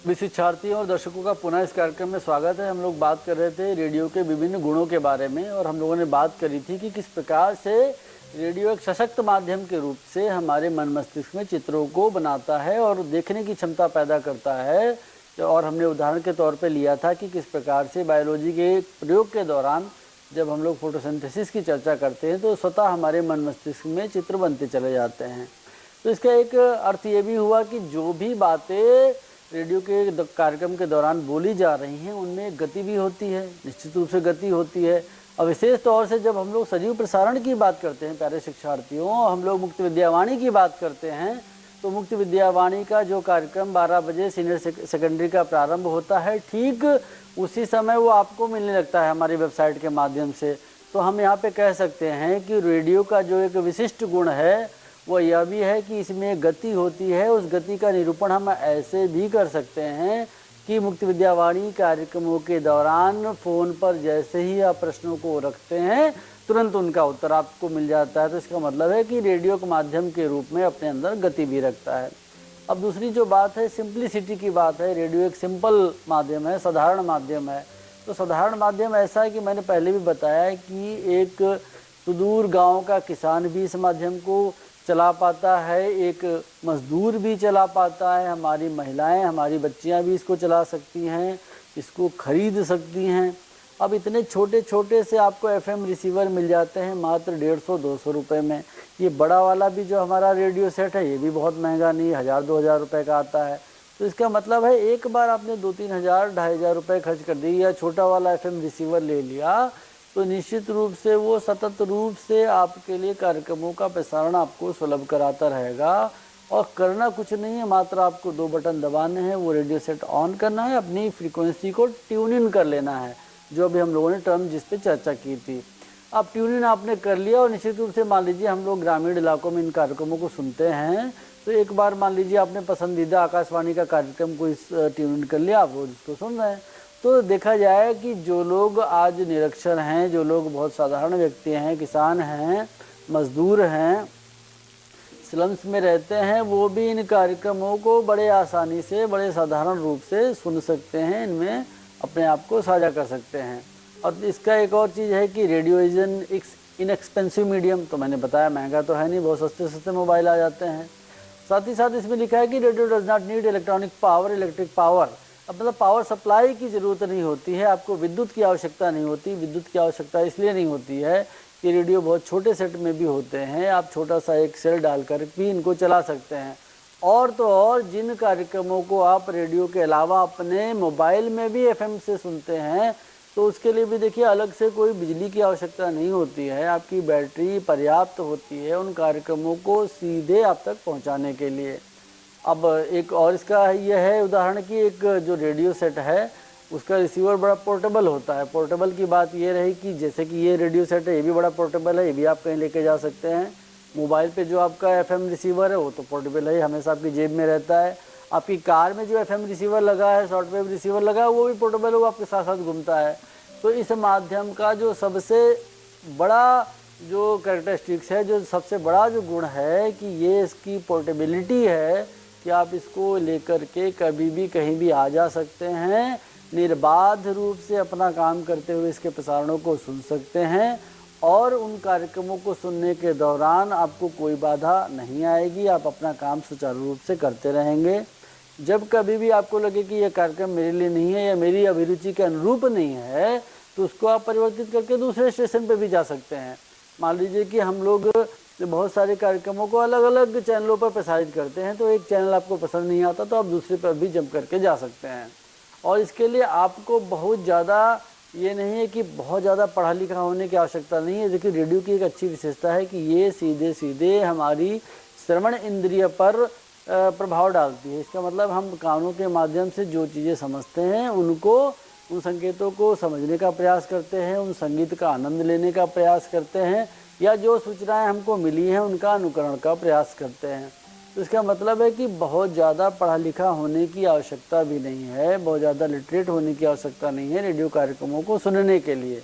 भी शिक्षार्थियों और दर्शकों का पुनः इस कार्यक्रम में स्वागत है। हम लोग बात कर रहे थे रेडियो के विभिन्न गुणों के बारे में और हम लोगों ने बात करी थी कि किस प्रकार से रेडियो एक सशक्त माध्यम के रूप से हमारे मन मस्तिष्क में चित्रों को बनाता है और देखने की क्षमता पैदा करता है। और हमने उदाहरण के तौर पे लिया था कि किस प्रकार से बायोलॉजी के प्रयोग के दौरान जब हम लोग फोटोसिंथेसिस की चर्चा करते हैं तो स्वतः हमारे मन मस्तिष्क में चित्र बनते चले जाते हैं। तो इसका एक अर्थ ये भी हुआ कि जो भी बातें रेडियो के कार्यक्रम के दौरान बोली जा रही हैं उनमें गति भी होती है, निश्चित रूप से गति होती है। और विशेष तौर से जब हम लोग सजीव प्रसारण की बात करते हैं प्यारे शिक्षार्थियों, हम लोग मुक्त विद्यावाणी की बात करते हैं तो मुक्त विद्यावाणी का जो कार्यक्रम 12 बजे सीनियर सेकेंडरी का प्रारंभ होता है, ठीक उसी समय वो आपको मिलने लगता है हमारी वेबसाइट के माध्यम से। तो हम यहाँ पे कह सकते हैं कि रेडियो का जो एक विशिष्ट गुण है वो यह भी है कि इसमें गति होती है। उस गति का निरूपण हम ऐसे भी कर सकते हैं कि मुक्त विद्यावाणी कार्यक्रमों के दौरान फ़ोन पर जैसे ही आप प्रश्नों को रखते हैं तुरंत उनका उत्तर आपको मिल जाता है। तो इसका मतलब है कि रेडियो के माध्यम के रूप में अपने अंदर गति भी रखता है। अब दूसरी जो बात है सिंप्लिसिटी की बात है। रेडियो एक सिंपल माध्यम है, साधारण माध्यम है। तो साधारण माध्यम ऐसा है कि मैंने पहले भी बताया कि एक सुदूर गाँव का किसान भी इस माध्यम को चला पाता है, एक मजदूर भी चला पाता है, हमारी महिलाएं, हमारी बच्चियां भी इसको चला सकती हैं, इसको खरीद सकती हैं। अब इतने छोटे छोटे से आपको एफएम रिसीवर मिल जाते हैं मात्र 150-200 रुपये में। ये बड़ा वाला भी जो हमारा रेडियो सेट है ये भी बहुत महंगा नहीं, 1000-2000 रुपये का आता है। तो इसका मतलब है एक बार आपने 2-3 हज़ार 2,500 रुपये खर्च कर दिए या छोटा वाला एफएम रिसीवर ले लिया तो निश्चित रूप से वो सतत रूप से आपके लिए कार्यक्रमों का प्रसारण आपको सुलभ कराता रहेगा। और करना कुछ नहीं है, मात्र आपको 2 बटन दबाने हैं, वो रेडियो सेट ऑन करना है, अपनी फ्रीक्वेंसी को ट्यून इन कर लेना है, जो अभी हम लोगों ने टर्म जिस पे चर्चा की थी। अब ट्यून इन आपने कर लिया और निश्चित रूप से मान लीजिए हम लोग ग्रामीण इलाकों में इन कार्यक्रमों को सुनते हैं तो एक बार मान लीजिए आपने पसंदीदा आकाशवाणी का कार्यक्रम को इस ट्यून इन कर लिया, आप रोज इसको सुन रहे हैं। तो देखा जाए कि जो लोग आज निरक्षर हैं, जो लोग बहुत साधारण व्यक्ति हैं, किसान हैं, मजदूर हैं, स्लम्स में रहते हैं, वो भी इन कार्यक्रमों को बड़े आसानी से, बड़े साधारण रूप से सुन सकते हैं, इनमें अपने आप को साझा कर सकते हैं। और इसका एक और चीज़ है कि radio is an inexpensive medium. तो मैंने बताया महंगा तो है नहीं, बहुत सस्ते सस्ते मोबाइल आ जाते हैं। साथ ही साथ इसमें लिखा है कि radio does not need electric power. अब मतलब पावर सप्लाई की ज़रूरत नहीं होती है, आपको विद्युत की आवश्यकता नहीं होती। विद्युत की आवश्यकता इसलिए नहीं होती है कि रेडियो बहुत छोटे सेट में भी होते हैं, आप छोटा सा एक सेल डालकर भी इनको चला सकते हैं। और तो और जिन कार्यक्रमों को आप रेडियो के अलावा अपने मोबाइल में भी एफएम से सुनते हैं तो उसके लिए भी देखिए अलग से कोई बिजली की आवश्यकता नहीं होती है, आपकी बैटरी पर्याप्त होती है उन कार्यक्रमों को सीधे आप तक पहुँचाने के लिए। अब एक और इसका यह है उदाहरण कि एक जो रेडियो सेट है उसका रिसीवर बड़ा पोर्टेबल होता है। पोर्टेबल की बात ये रही कि जैसे कि ये रेडियो सेट है ये भी बड़ा पोर्टेबल है, ये भी आप कहीं लेके जा सकते हैं। मोबाइल पे जो आपका एफएम रिसीवर है वो तो पोर्टेबल है, हमेशा आपकी जेब में रहता है। आपकी कार में जो एफएम रिसीवर लगा है, शॉर्टवेव रिसीवर लगा है, वो भी पोर्टेबल है, वो आपके साथ साथ घूमता है। तो इस माध्यम का जो सबसे बड़ा जो कैरेक्टरिस्टिक्स है, जो सबसे बड़ा जो गुण है कि ये इसकी पोर्टेबिलिटी है कि आप इसको लेकर के कभी भी कहीं भी आ जा सकते हैं, निर्बाध रूप से अपना काम करते हुए इसके प्रसारणों को सुन सकते हैं और उन कार्यक्रमों को सुनने के दौरान आपको कोई बाधा नहीं आएगी, आप अपना काम सुचारू रूप से करते रहेंगे। जब कभी भी आपको लगे कि यह कार्यक्रम मेरे लिए नहीं है या मेरी अभिरुचि के अनुरूप नहीं है तो उसको आप परिवर्तित करके दूसरे स्टेशन पर भी जा सकते हैं। मान लीजिए कि हम लोग बहुत सारे कार्यक्रमों को अलग अलग चैनलों पर प्रसारित करते हैं, तो एक चैनल आपको पसंद नहीं आता तो आप दूसरे पर भी जंप करके जा सकते हैं। और इसके लिए आपको बहुत ज़्यादा ये नहीं है कि बहुत ज़्यादा पढ़ा लिखा होने की आवश्यकता नहीं है। देखिए रेडियो की एक अच्छी विशेषता है कि ये सीधे सीधे हमारी श्रवण इंद्रिय पर प्रभाव डालती है। इसका मतलब हम कानों के माध्यम से जो चीज़ें समझते हैं उनको, उन संकेतों को समझने का प्रयास करते हैं, उन संगीत का आनंद लेने का प्रयास करते हैं या जो सूचनाएं हमको मिली हैं उनका अनुकरण का प्रयास करते हैं। तो इसका मतलब है कि बहुत ज़्यादा पढ़ा लिखा होने की आवश्यकता भी नहीं है, बहुत ज़्यादा लिटरेट होने की आवश्यकता नहीं है रेडियो कार्यक्रमों को सुनने के लिए।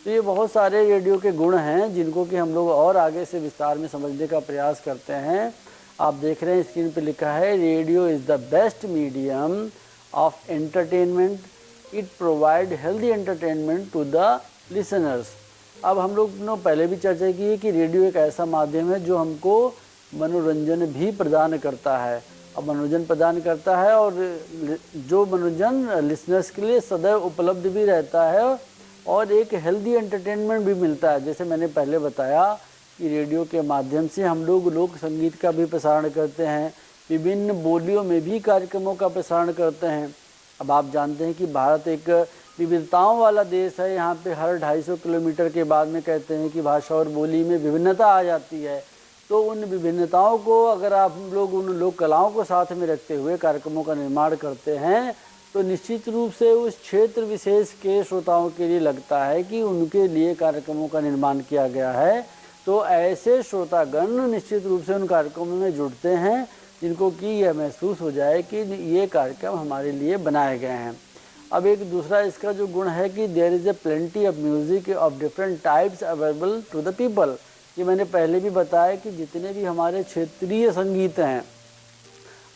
तो ये बहुत सारे रेडियो के गुण हैं जिनको कि हम लोग और आगे से विस्तार में समझने का प्रयास करते हैं। आप देख रहे हैं स्क्रीन पे लिखा है radio is the best medium of entertainment. It provide healthy entertainment to the listeners. अब हम लोग ने पहले भी चर्चा की है कि रेडियो एक ऐसा माध्यम है जो हमको मनोरंजन भी प्रदान करता है। अब मनोरंजन प्रदान करता है और जो मनोरंजन लिसनर्स के लिए सदैव उपलब्ध भी रहता है और एक हेल्दी एंटरटेनमेंट भी मिलता है। जैसे मैंने पहले बताया कि रेडियो के माध्यम से हम लोग लोक संगीत का भी प्रसारण करते हैं, विभिन्न बोलियों में भी कार्यक्रमों का प्रसारण करते हैं। अब आप जानते हैं कि भारत एक विविधताओं वाला देश है। यहाँ पे हर 250 किलोमीटर के बाद में कहते हैं कि भाषा और बोली में विभिन्नता आ जाती है। तो उन विभिन्नताओं को अगर आप लोग उन लोक कलाओं को साथ में रखते हुए कार्यक्रमों का निर्माण करते हैं तो निश्चित रूप से उस क्षेत्र विशेष के श्रोताओं के लिए लगता है कि उनके लिए कार्यक्रमों का निर्माण किया गया है। तो ऐसे श्रोतागण निश्चित रूप से उन कार्यक्रमों में जुड़ते हैं जिनको कि यह महसूस हो जाए कि ये कार्यक्रम हमारे लिए बनाए गए हैं। अब एक दूसरा इसका जो गुण है कि there is a plenty of music of different types available to the people. ये मैंने पहले भी बताया कि जितने भी हमारे क्षेत्रीय संगीत हैं,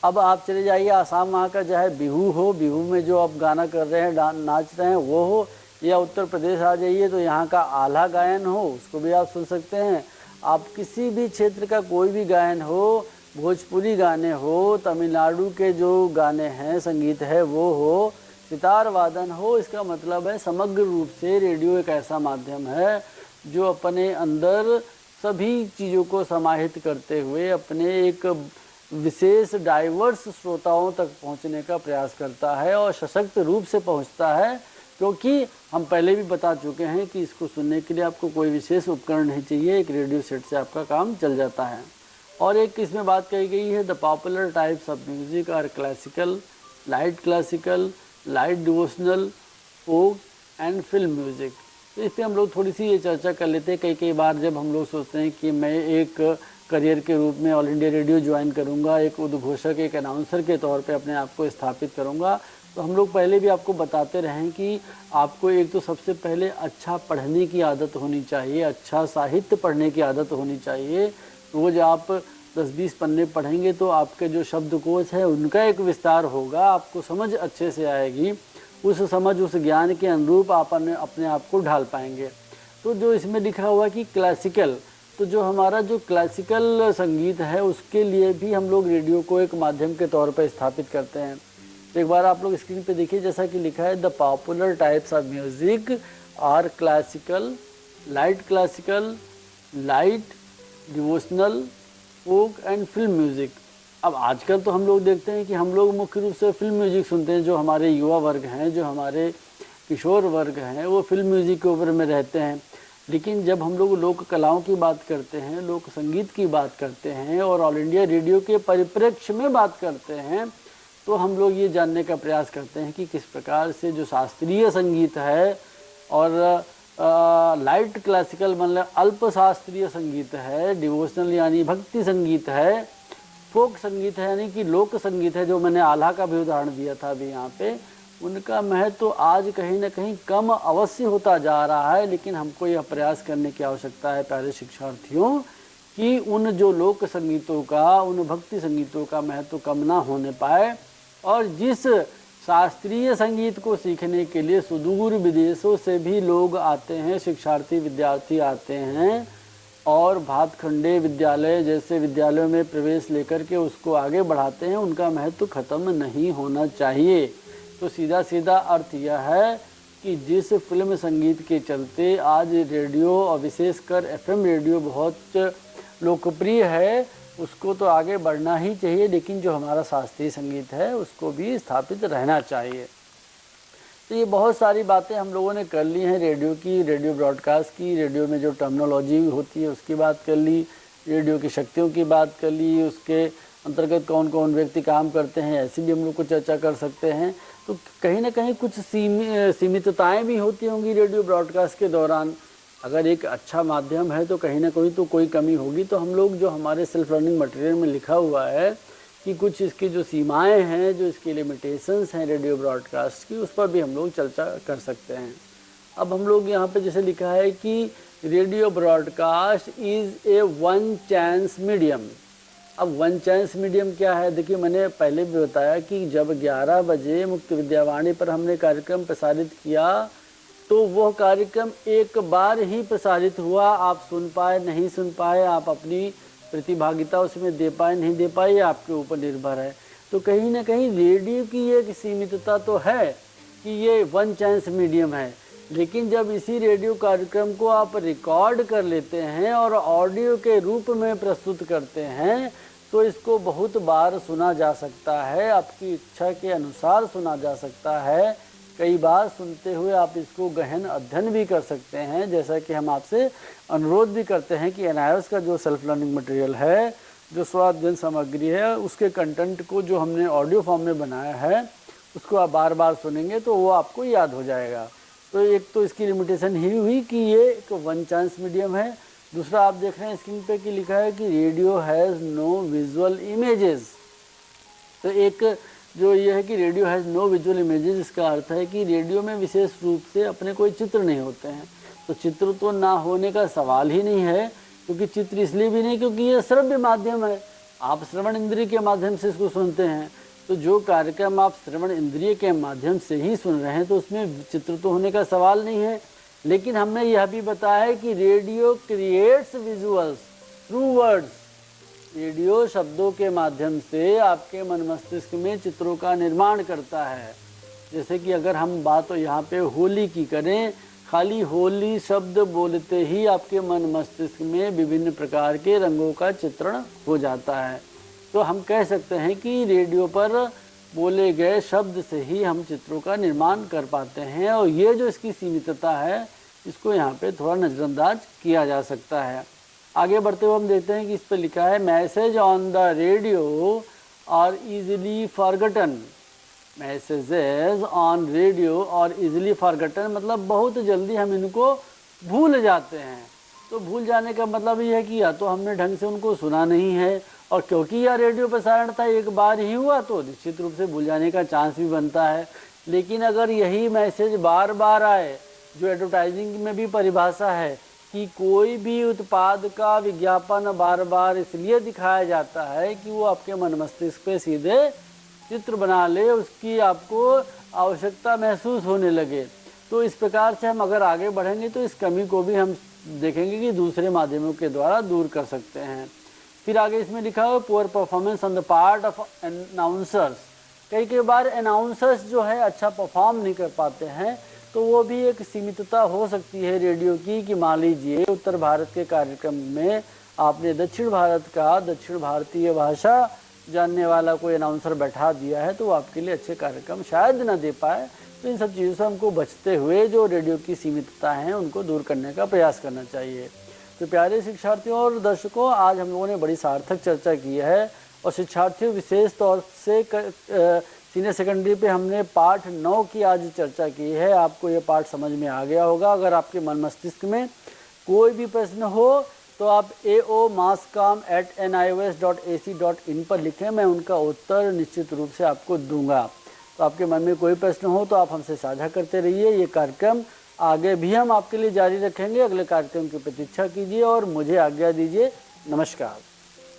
अब आप चले जाइए आसाम, वहाँ का चाहे बिहू हो, बिहू में जो आप गाना कर रहे हैं, नाच रहे हैं वो हो, या उत्तर प्रदेश आ जाइए तो यहाँ का आल्हा गायन हो, उसको भी आप सुन सकते हैं। आप किसी भी क्षेत्र का कोई भी गायन हो, भोजपुरी गाने हो, तमिलनाडु के जो गाने हैं, संगीत है वो हो, सितार वादन हो, इसका मतलब है समग्र रूप से रेडियो एक ऐसा माध्यम है जो अपने अंदर सभी चीज़ों को समाहित करते हुए अपने एक विशेष डाइवर्स श्रोताओं तक पहुंचने का प्रयास करता है और सशक्त रूप से पहुंचता है। क्योंकि हम पहले भी बता चुके हैं कि इसको सुनने के लिए आपको कोई विशेष उपकरण नहीं चाहिए, एक रेडियो सेट से आपका काम चल जाता है। और एक इसमें बात कही गई है the popular types of music are classical, light devotional, folk and film music. तो इस पर हम लोग थोड़ी सी ये चर्चा कर लेते हैं। कई बार जब हम लोग सोचते हैं कि मैं एक करियर के रूप में ऑल इंडिया रेडियो ज्वाइन करूंगा, एक उद्घोषक, एक अनाउंसर के तौर पे अपने आप को स्थापित करूंगा, तो हम लोग पहले भी आपको बताते रहें कि आपको एक तो सबसे पहले अच्छा पढ़ने की आदत होनी चाहिए, अच्छा साहित्य पढ़ने की आदत होनी चाहिए। रोज़ आप 10-20 पन्ने पढ़ेंगे तो आपके जो शब्दकोश है उनका एक विस्तार होगा, आपको समझ अच्छे से आएगी। उस समझ, उस ज्ञान के अनुरूप आप अपने आप को ढाल पाएंगे। तो जो इसमें लिखा हुआ कि क्लासिकल, तो जो हमारा जो क्लासिकल संगीत है उसके लिए भी हम लोग रेडियो को एक माध्यम के तौर पर स्थापित करते हैं। तो एक बार आप लोग स्क्रीन पे देखिए, जैसा कि लिखा है the popular types of music are classical, light devotional, folk and film music. अब आजकल तो हम लोग देखते हैं कि हम लोग मुख्य रूप से फिल्म म्यूज़िक सुनते हैं। जो हमारे युवा वर्ग हैं, जो हमारे किशोर वर्ग हैं, वो फिल्म म्यूज़िक के ऊपर में रहते हैं। लेकिन जब हम लोग लोक कलाओं की बात करते हैं, लोक संगीत की बात करते हैं और ऑल इंडिया रेडियो के परिप्रेक्ष्य में बात करते हैं, तो हम लोग ये जानने का प्रयास करते हैं कि किस प्रकार से जो शास्त्रीय संगीत है और लाइट क्लासिकल मतलब अल्प शास्त्रीय संगीत है, डिवोशनल यानी भक्ति संगीत है, फोक संगीत है यानी कि लोक संगीत है, जो मैंने आल्हा का भी उदाहरण दिया था अभी यहाँ पे, उनका महत्व तो आज कहीं ना कहीं कम अवश्य होता जा रहा है। लेकिन हमको यह प्रयास करने की आवश्यकता है प्यारे शिक्षार्थियों कि उन जो लोक संगीतों का, उन भक्ति संगीतों का महत्व कम ना होने पाए। और जिस शास्त्रीय संगीत को सीखने के लिए सुदूर विदेशों से भी लोग आते हैं, शिक्षार्थी विद्यार्थी आते हैं और भातखंडे विद्यालय जैसे विद्यालयों में प्रवेश लेकर के उसको आगे बढ़ाते हैं, उनका महत्व खत्म नहीं होना चाहिए। तो सीधा सीधा अर्थ यह है कि जिस फिल्म संगीत के चलते आज रेडियो और विशेषकर एफएम रेडियो बहुत लोकप्रिय है, उसको तो आगे बढ़ना ही चाहिए, लेकिन जो हमारा शास्त्रीय संगीत है उसको भी स्थापित रहना चाहिए। तो ये बहुत सारी बातें हम लोगों ने कर ली हैं रेडियो की, रेडियो ब्रॉडकास्ट की, रेडियो में जो टर्मिनोलॉजी होती है उसकी बात कर ली, रेडियो की शक्तियों की बात कर ली, उसके अंतर्गत कौन कौन व्यक्ति काम करते हैं ऐसी भी हम लोग को चर्चा कर सकते हैं। तो कहीं ना कहीं कुछ सीमितताएँ भी होती होंगी रेडियो ब्रॉडकास्ट के दौरान। अगर एक अच्छा माध्यम है तो कहीं ना कहीं तो कोई कमी होगी। तो हम लोग जो हमारे सेल्फ लर्निंग मटेरियल में लिखा हुआ है कि कुछ इसकी जो सीमाएं हैं, जो इसकी लिमिटेशंस हैं रेडियो ब्रॉडकास्ट की, उस पर भी हम लोग चर्चा कर सकते हैं। अब हम लोग यहाँ पे जैसे लिखा है कि radio broadcast is a one chance medium. अब वन चांस मीडियम क्या है? देखिए, मैंने पहले भी बताया कि जब 11 बजे मुक्त विद्यावाणी पर हमने कार्यक्रम प्रसारित किया तो वह कार्यक्रम एक बार ही प्रसारित हुआ। आप सुन पाए नहीं सुन पाए, आप अपनी प्रतिभागिता उसमें दे पाए नहीं दे पाए, आपके ऊपर निर्भर है। तो कहीं ना कहीं रेडियो की एक सीमितता तो है कि ये वन चांस मीडियम है, लेकिन जब इसी रेडियो कार्यक्रम को आप रिकॉर्ड कर लेते हैं और ऑडियो के रूप में प्रस्तुत करते हैं तो इसको बहुत बार सुना जा सकता है, आपकी इच्छा के अनुसार सुना जा सकता है। कई बार सुनते हुए आप इसको गहन अध्ययन भी कर सकते हैं, जैसा कि हम आपसे अनुरोध भी करते हैं कि NIOS का जो सेल्फ लर्निंग मटेरियल है, जो स्वाध्ययन सामग्री है, उसके कंटेंट को जो हमने ऑडियो फॉर्म में बनाया है उसको आप बार बार सुनेंगे तो वो आपको याद हो जाएगा। तो एक तो इसकी लिमिटेशन ही हुई कि ये एक वन चांस मीडियम है। दूसरा, आप देख रहे हैं स्क्रीन पे कि लिखा है कि radio has no visual images. तो एक जो ये है कि radio has no visual images, इसका अर्थ है कि रेडियो में विशेष रूप से अपने कोई चित्र नहीं होते हैं। तो चित्र तो ना होने का सवाल ही नहीं है, क्योंकि चित्र इसलिए भी नहीं क्योंकि ये श्रव्य माध्यम है, आप श्रवण इंद्रिय के माध्यम से इसको सुनते हैं। तो जो कार्यक्रम आप श्रवण इंद्रिय के माध्यम से ही सुन रहे हैं तो उसमें चित्र तो होने का सवाल नहीं है। लेकिन हमने यह भी बताया है कि radio creates visuals through words. Radio शब्दों के माध्यम से आपके मन मस्तिष्क में चित्रों का निर्माण करता है। जैसे कि अगर हम बात यहाँ पे होली की करें, खाली होली शब्द बोलते ही आपके मन मस्तिष्क में विभिन्न प्रकार के रंगों का चित्रण हो जाता है। तो हम कह सकते हैं कि रेडियो पर बोले गए शब्द से ही हम चित्रों का निर्माण कर पाते हैं, और ये जो इसकी सीमितता है इसको यहाँ पे थोड़ा नज़रअंदाज किया जा सकता है। आगे बढ़ते हुए हम देखते हैं कि इस पर लिखा है message on the radio are easily forgotten. Messages on radio are easily forgotten मतलब बहुत जल्दी हम इनको भूल जाते हैं। तो भूल जाने का मतलब ये है कि या तो हमने ढंग से उनको सुना नहीं है, और क्योंकि यह रेडियो प्रसारण था एक बार ही हुआ तो निश्चित रूप से भूल जाने का चांस भी बनता है। लेकिन अगर यही मैसेज बार बार आए, जो एडवर्टाइजिंग में भी परिभाषा है कि कोई भी उत्पाद का विज्ञापन बार बार इसलिए दिखाया जाता है कि वो आपके मन मस्तिष्क पे सीधे चित्र बना ले, उसकी आपको आवश्यकता महसूस होने लगे। तो इस प्रकार से हम अगर आगे बढ़ेंगे तो इस कमी को भी हम देखेंगे कि दूसरे माध्यमों के द्वारा दूर कर सकते हैं। फिर आगे इसमें लिखा है poor performance on the part of announcers. कई बार अनाउंसर्स जो है अच्छा परफॉर्म नहीं कर पाते हैं, तो वो भी एक सीमितता हो सकती है रेडियो की। कि मान लीजिए उत्तर भारत के कार्यक्रम में आपने दक्षिण भारत का दक्षिण भारतीय भाषा जानने वाला कोई अनाउंसर बैठा दिया है तो वो आपके लिए अच्छे कार्यक्रम शायद ना दे पाए। तो इन सब चीज़ों से हमको बचते हुए जो रेडियो की सीमितता हैं उनको दूर करने का प्रयास करना चाहिए। तो प्यारे शिक्षार्थियों और दर्शकों, आज हम लोगों ने बड़ी सार्थक चर्चा की है, और शिक्षार्थियों विशेष तौर से सीनियर सेकेंडरी पे हमने पाठ 9 की आज चर्चा की है। आपको ये पाठ समझ में आ गया होगा। अगर आपके मन मस्तिष्क में कोई भी प्रश्न हो तो आप ao.maskam@nios.ac.in पर लिखें, मैं उनका उत्तर निश्चित रूप से आपको दूंगा। तो आपके मन में कोई प्रश्न हो तो आप हमसे साझा करते रहिए। ये कार्यक्रम आगे भी हम आपके लिए जारी रखेंगे। अगले कार्यक्रम की प्रतीक्षा कीजिए और मुझे आज्ञा दीजिए। नमस्कार।